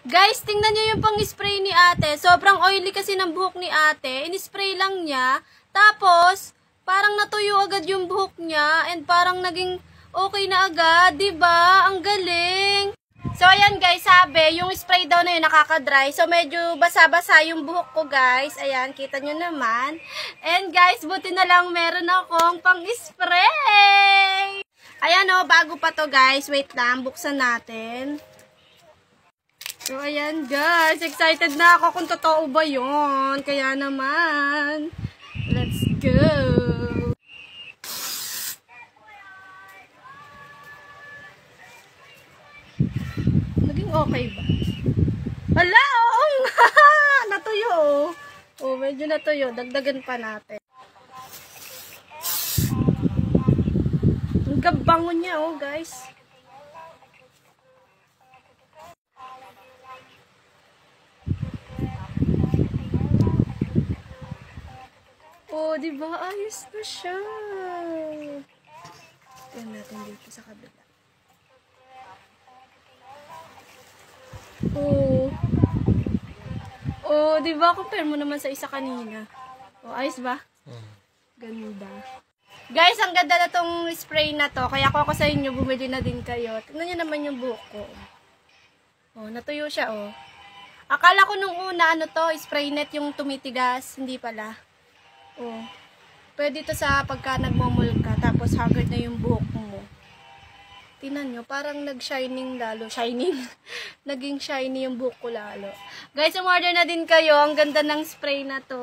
Guys, tingnan nyo yung pang-spray ni ate. Sobrang oily kasi ng buhok ni ate. In-spray lang niya. Tapos, parang natuyo agad yung buhok niya. And parang naging okay na agad. Diba? Ang galing. So, ayan guys, sabi, yung spray daw na yun nakaka-dry. So, medyo basa-basa yung buhok ko guys. Ayan, kita nyo naman. And guys, buti na lang meron akong pang-spray. Ayan o, bago pa to guys. Wait lang, buksan natin. So, ayan guys. Excited na ako kung totoo ba yun. Kaya naman, let's go. Naging okay ba? Hala, oo nga. Natuyo oh. Oh, medyo natuyo. Dagdagan pa natin. Ang gabango niya oh guys. Oh, diba? Ayos na siya. Tingnan natin dito sa kabila. Oh. Oh, diba? Compare mo naman sa isa kanina. Oh, ayos ba? Ganda. Guys, ang ganda na tong spray na to. Kaya ako sa inyo, bumili na din kayo. Tingnan nyo naman yung buhok ko. Oh, natuyo siya, oh. Akala ko nung una, ano to, spray net yung tumitigas. Hindi pala. Oh. Pwede to sa pagka nagmumul ka, tapos haggard na yung buhok mo. Tingnan nyo, parang nag-shining lalo. Shining? Naging shiny yung buhok ko lalo. Guys, umorder na din kayo. Ang ganda ng spray na to.